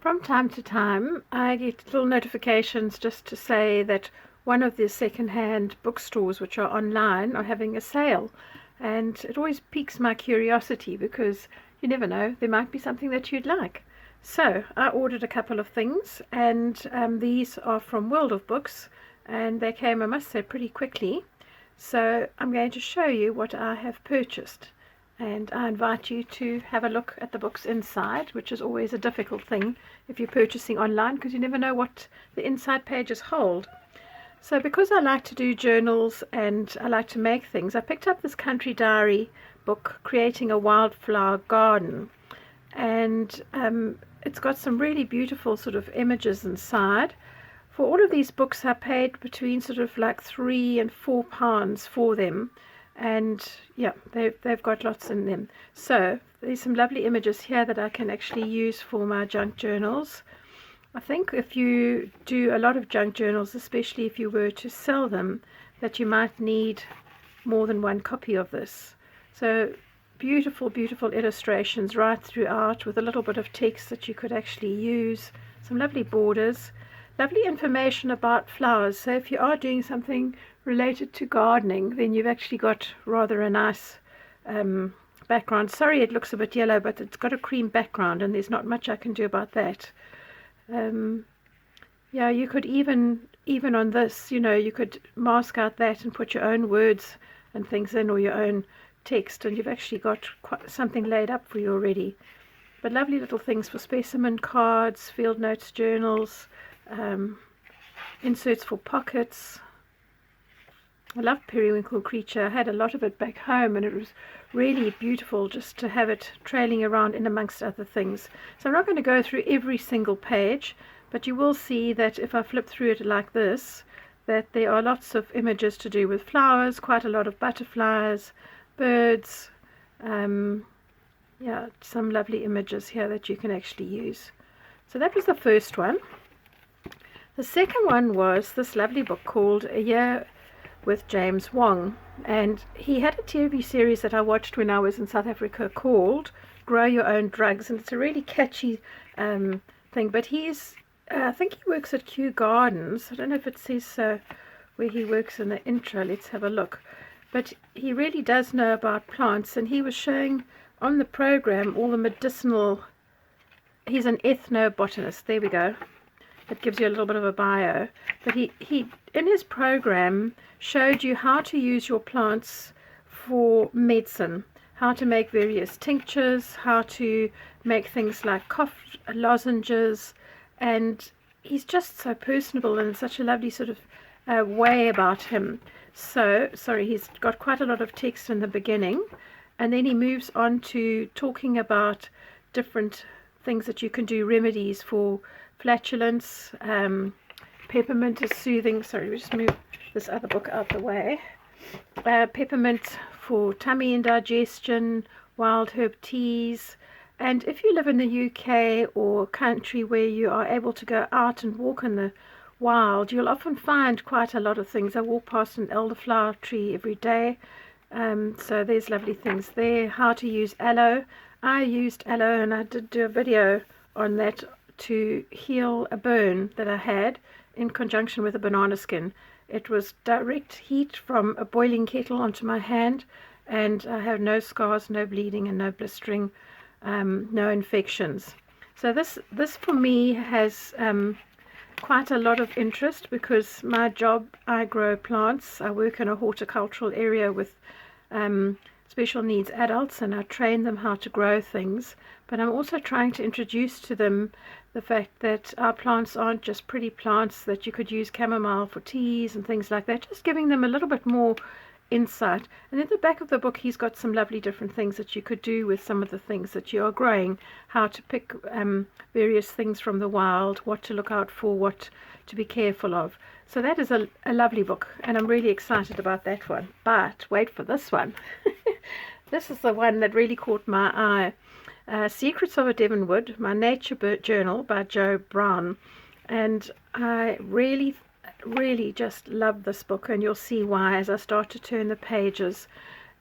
From time to time, I get little notifications just to say that one of the second-hand bookstores, which are online, are having a sale. And it always piques my curiosity because you never know, there might be something that you'd like. So I ordered a couple of things, and these are from World of Books, and they came, I must say, pretty quickly. So I'm going to show you what I have purchased. And I invite you to have a look at the books inside, which is always a difficult thing if you're purchasing online because you never know what the inside pages hold. So because I like to do journals and I like to make things, I picked up this country diary book, Creating a Wildflower Garden. And it's got some really beautiful sort of images inside. For all of these books I paid between sort of like £3 and £4 for them. And yeah, they've got lots in them. So there's some lovely images here that I can actually use for my junk journals. I think if you do a lot of junk journals, especially if you were to sell them, that you might need more than one copy of this. So beautiful, beautiful illustrations right throughout with a little bit of text that you could actually use. Some lovely borders. Lovely information about flowers. So if you are doing something related to gardening, then you've actually got rather a nice background. Sorry it looks a bit yellow, but it's got a cream background and there's not much I can do about that. Yeah, you could even on this, you know, you could mask out that and put your own words and things in, or your own text, and you've actually got quite something laid up for you already. But lovely little things for specimen cards, field notes, journals, inserts for pockets. I love periwinkle creature. I had a lot of it back home and it was really beautiful just to have it trailing around in amongst other things. So I'm not going to go through every single page, but you will see that if I flip through it like this, that there are lots of images to do with flowers, quite a lot of butterflies, birds, yeah, some lovely images here that you can actually use. So that was the first one. The second one was this lovely book called A Year with James Wong, and he had a TV series that I watched when I was in South Africa called Grow Your Own Drugs, and it's a really catchy thing. But he's I think he works at Kew Gardens. I don't know if it says where he works in the intro. Let's have a look. But he really does know about plants, and he was showing on the program all the medicinal. He's an ethnobotanist. There we go. It gives you a little bit of a bio, but he in his program showed you how to use your plants for medicine, how to make various tinctures, how to make things like cough lozenges, and he's just so personable and such a lovely sort of way about him. So sorry, he's got quite a lot of text in the beginning, and then he moves on to talking about different things that you can do, remedies for flatulence. Peppermint is soothing. Sorry, we just move this other book out the way. Peppermint for tummy indigestion, wild herb teas. And if you live in the UK or country where you are able to go out and walk in the wild, you'll often find quite a lot of things. I walk past an elderflower tree every day, so there's lovely things there. How to use aloe. I used aloe and I did do a video on that to heal a burn that I had in conjunction with a banana skin. It was direct heat from a boiling kettle onto my hand, and I have no scars, no bleeding, and no blistering, no infections. So this for me has quite a lot of interest because my job, I grow plants. I work in a horticultural area with special needs adults, and I train them how to grow things, but I'm also trying to introduce to them the fact that our plants aren't just pretty plants that you could use chamomile for teas and things like that, just giving them a little bit more insight. And in the back of the book he's got some lovely different things that you could do with some of the things that you are growing, how to pick various things from the wild, what to look out for, what to be careful of. So that is a lovely book, and I'm really excited about that one. But wait for this one. This is the one that really caught my eye. Secrets of a Devonwood, my nature journal by Joe Brown. And I really just love this book, and you'll see why as I start to turn the pages.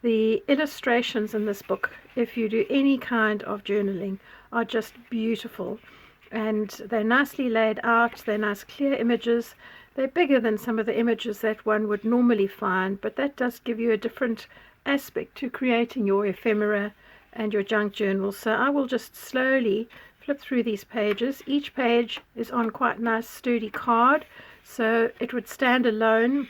The illustrations in this book, if you do any kind of journaling, are just beautiful. and they're nicely laid out. They're nice clear images. They're bigger than some of the images that one would normally find, but that does give you a different aspect to creating your ephemera and your junk journal. So I will just slowly flip through these pages. Each page is on quite nice sturdy card, so it would stand alone.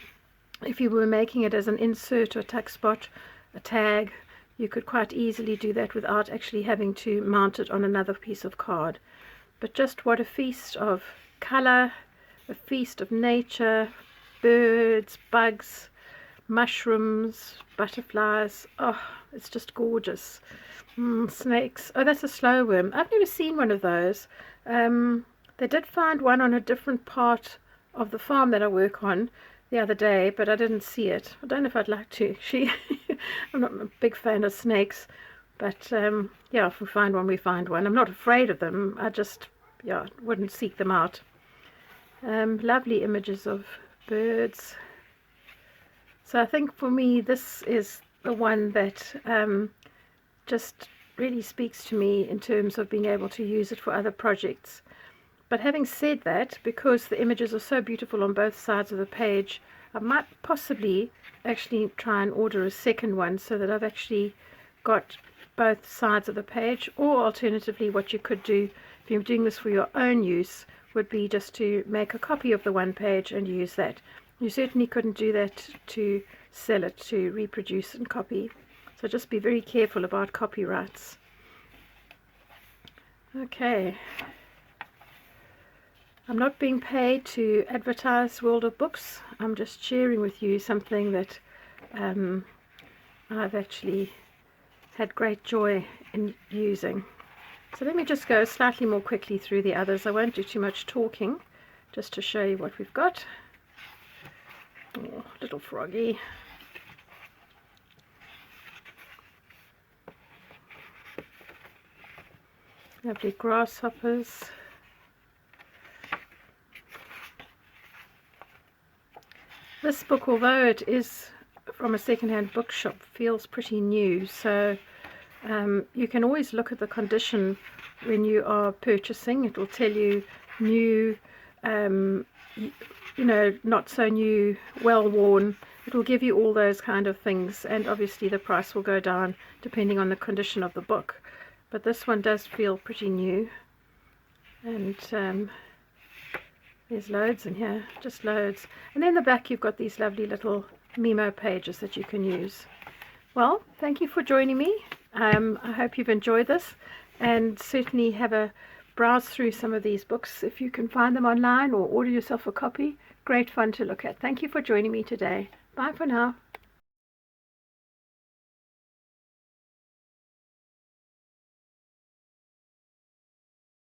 If you were making it as an insert or tuck spot, a tag, you could quite easily do that without actually having to mount it on another piece of card. But just what a feast of color, a feast of nature, birds, bugs, mushrooms, butterflies. Oh, it's just gorgeous. Snakes. Oh, that's a slow worm. I've never seen one of those. They did find one on a different part of the farm that I work on the other day, but I didn't see it. I don't know if I'd like to. I'm not a big fan of snakes, but yeah, if we find one, we find one. I'm not afraid of them. I just, yeah, wouldn't seek them out. Lovely images of birds. So I think for me, this is the one that just really speaks to me in terms of being able to use it for other projects. But having said that, because the images are so beautiful on both sides of the page, I might possibly actually try and order a second one so that I've actually got both sides of the page. Or alternatively, what you could do if you're doing this for your own use would be just to make a copy of the one page and use that. You certainly couldn't do that to sell it, to reproduce and copy. So just be very careful about copyrights. Okay. I'm not being paid to advertise World of Books. I'm just sharing with you something that I've actually had great joy in using. So let me just go slightly more quickly through the others. I won't do too much talking, just to show you what we've got. Oh, little froggy. Lovely grasshoppers. This book, although it is from a second-hand bookshop, feels pretty new, so you can always look at the condition when you are purchasing. It will tell you new, you know, not so new, well worn. It will give you all those kind of things, and obviously the price will go down depending on the condition of the book. But this one does feel pretty new, and there's loads in here, just loads. And then the back you've got these lovely little memo pages that you can use. Well, thank you for joining me. I hope you've enjoyed this, and certainly have a browse through some of these books if you can find them online, or order yourself a copy. Great fun to look at. Thank you for joining me today. Bye for now.